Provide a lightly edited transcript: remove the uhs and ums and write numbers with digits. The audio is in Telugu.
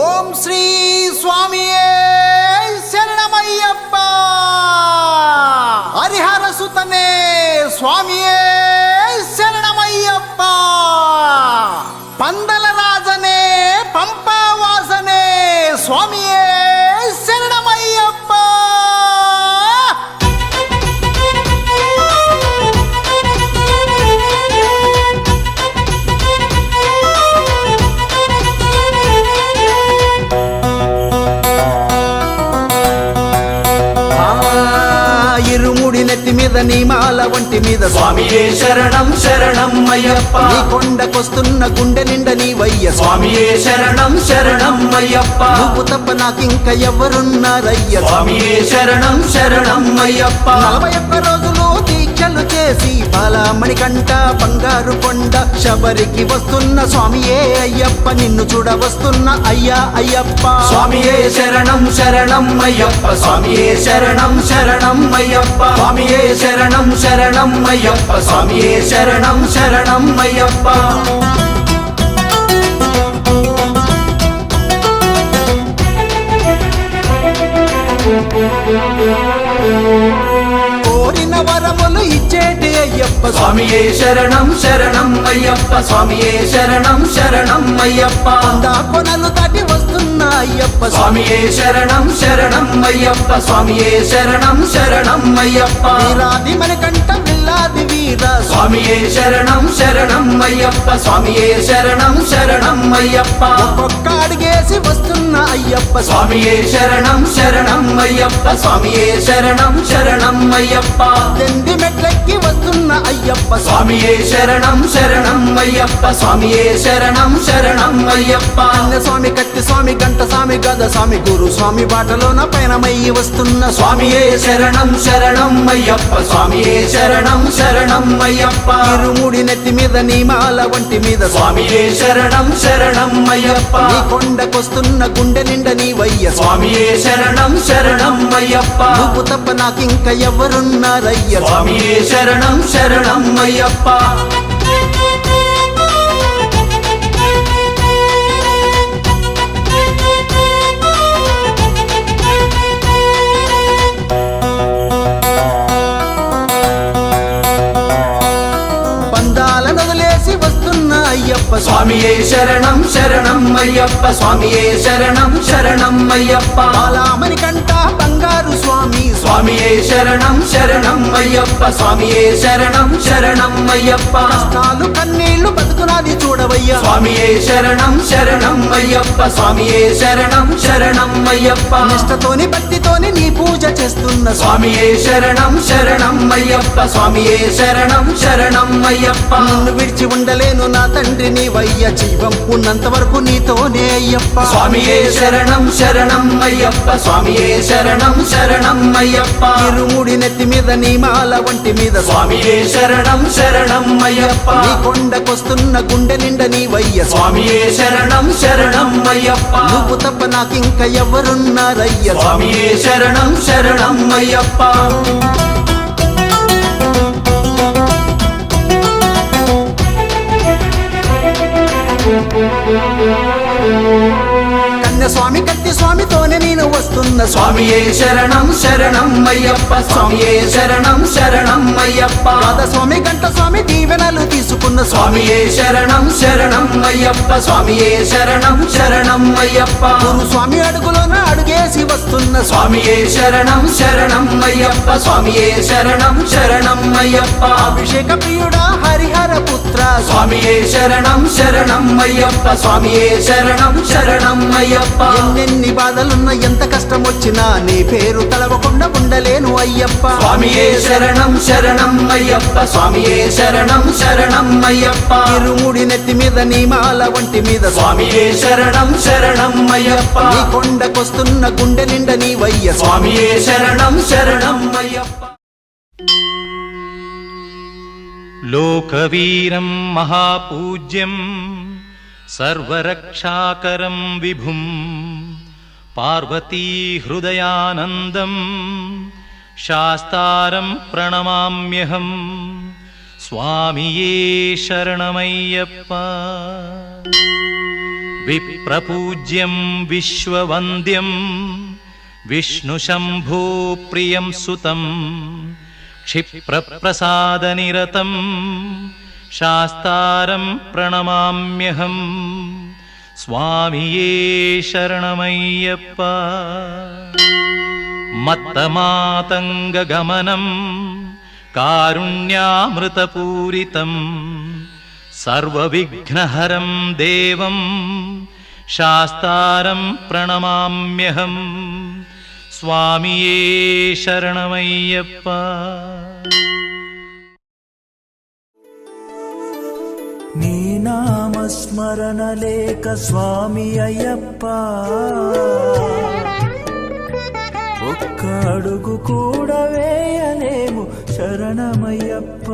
ఓం శ్రీ స్వామియే శరణమయ్యప్ప. హరిహర సుతనే స్వామియే శరణమయ్యప్ప. పందల రాజనే పంపావాసనే స్వామియే శరణమయ్యప్ప. ఇరుముడి నెత్తి మీద నీ మాల ఒంటి మీద స్వామియే శరణం శరణం అయ్యప్ప. నీ కొండకొస్తున్న గుండె నిండా నీ వయ్య స్వామియే శరణం శరణం అయ్యప్ప. నువ్వు తప్ప నాకింక ఎవరున్నారయ్య స్వామియే శరణం శరణం అయ్యప్ప. 41 రోజులు దీక్షలు చేసి బాలమణి కంట బంగారు కొండ శబరికి వస్తున్న స్వామియే అయ్యప్ప. నిన్ను చూడ వస్తున్న అయ్యా అయ్యప్ప. స్వామియే శరణం శరణం అయ్యప్ప. స్వామియే శరణం శరణం అయ్యప్ప. స్వామియే శరణం శరణం అయ్యప్ప. స్వామియే శరణం శరణం అయ్యప్ప. కోరిన వరములు ఇచ్చేటి అయ్యప్ప. స్వామియే శరణం శరణం అయ్యప్ప. స్వామియే శరణం శరణం అయ్యప్ప. అందా కొనలు దాటి వస్తున్న అయ్యప్ప. స్వామియే శరణం శరణం అయ్యప్ప. స్వామియే శరణం శరణం అయ్యప్ప. వీరాది మనకంట విల్లాది వీర స్వామియే శరణం శరణం అయ్యప్ప. స్వామియే శరణం శరణం అయ్యప్ప. ఒక్కొక్క అడిగేసి వస్తున్న అయ్యప్ప. స్వామియే శరణం శరణం అయ్యప్ప. స్వామియే శరణం శరణం అయ్యప్ప. తెంది మెట్లెక్కి వస్తున్న అయ్యప్ప. స్వామియే శరణం శరణం అయ్యప్ప. స్వామియే శరణం శరణం అయ్యప్ప. స్వామి కత్తి స్వామి గంట స్వామి గద స్వామి గురు స్వామి బాటలోన పయనమయ్యి వస్తున్న స్వామియే శరణం శరణం అయ్యప్ప. స్వామియే శరణం శరణం అయ్యప్ప. ఇరుముడి నెత్తి మీద నీ మాల ఒంటి మీద స్వామియే శరణం శరణం అయ్యప్ప. నీ కొండకొస్తున్న గుండె నిండా నీ వయ్య స్వామియే శరణం శరణం అయ్యప్ప. నువ్వు తప్ప నాకింక ఎవరున్నారయ్య స్వామియే శరణం శరణం అయ్యప్ప. బంధాలను వదిలేసి వస్తున్న అయ్యప్ప. స్వామియే శరణం శరణం అయ్యప్ప. స్వామియే శరణం శరణం అయ్యప్ప. బాలమణి కంట బంగారు స్వామి స్వామియే శరణం శరణం అయ్యప్ప. స్వామియే శరణం శరణం అయ్యప్ప. కష్టాలు కన్నీళ్లు బతుకునాది చూడవయ్యా. స్వామియే శరణం శరణం అయ్యప్ప. స్వామియే శరణం శరణం అయ్యప్ప. నిష్టతోని భక్తితోని నీ పూజ చేస్తున్న స్వామియే శరణం శరణం అయ్యప్ప. స్వామియే శరణం శరణం అయ్యప్ప. నిన్ను విడిచి ఉండలేను నా తండ్రి నీ వయ్య. జీవం ఉన్నంత వరకు నీతోనే అయ్యప్ప. స్వామియే శరణం శరణం అయ్యప్ప. స్వామియే శరణం శరణం అయ్యప్ప. ఇరుముడి నెత్తి మీద నీ మాల ఒంటి మీద స్వామియే శరణం శరణం అయ్యప్ప. నీ కొండకొస్తున్న గుండె నిండా నీ వయ్య స్వామియే శరణం శరణం అయ్యప్ప. నువ్వు తప్ప నాకింక ఎవరున్నారయ్య స్వామియే శరణం శరణం అయ్యప్ప. కన్య స్వామి కత్తి స్వామితోనే నేను వస్తున్న స్వామియే శరణం శరణం అయ్యప్ప. స్వామియే శరణం శరణం అయ్యప్ప. పాద స్వామి గంట స్వామి దీవెనలు తీసుకున్న స్వామియే శరణం శరణం అయ్యప్ప. స్వామియే శరణం శరణం అయ్యప్ప. గురు స్వామి అడుగులోన అడుగేసి వస్తున్న స్వామియే శరణం శరణం అయ్యప్ప. స్వామియే శరణం శరణం అయ్యప్ప. అభిషేక ప్రియుడా హరిహర పుత్ర స్వామియే శరణం శరణం అయ్యప్ప. స్వామియే శరణం శరణం అయ్యప్ప. ఎన్నెన్ని బాధలున్న ఎంత కష్టం వచ్చినా నీ పేరు తలవకుండా ఉండలేను అయ్యప్ప. స్వామియే శరణం శరణం అయ్యప్ప. స్వామియే శరణం శరణం అయ్యప్ప. ఇరుముడి నెత్తి మీద నీ మాల ఒంటి మీద స్వామియే శరణం శరణం అయ్యప్ప. నీ కొండకొస్తున్న గుండె నిండా నీ వయ్య స్వామియే శరణం శరణం అయ్యప్ప. లోకవీరం మహాపూజ్యం సర్వరక్షాకరం విభుం పార్వతీ హృదయానందం శాస్తారం ప్రణమామ్యహం. స్వామియే శరణమయ్యప్ప. విప్రపూజ్యం విశ్వవంద్యం విష్ణుశంభో ప్రియం సుతం క్షిప్రప్రసాదనిరతం శాస్తారం ప్రణమామ్యహం. స్వామియే శరణమయ్యప్ప. మత్తమాతంగగమనం కారుణ్యామృతపూరితం సర్వవిఘ్నహరం దేవం శాస్తారం ప్రణమామ్యహం. స్వామియే శరణమయ్యప్ప. నీ నామస్మరణ లేక స్వామి అయ్యప్ప ఒక్క అడుగు కూడా వేయలేము శరణమయ్యప్ప.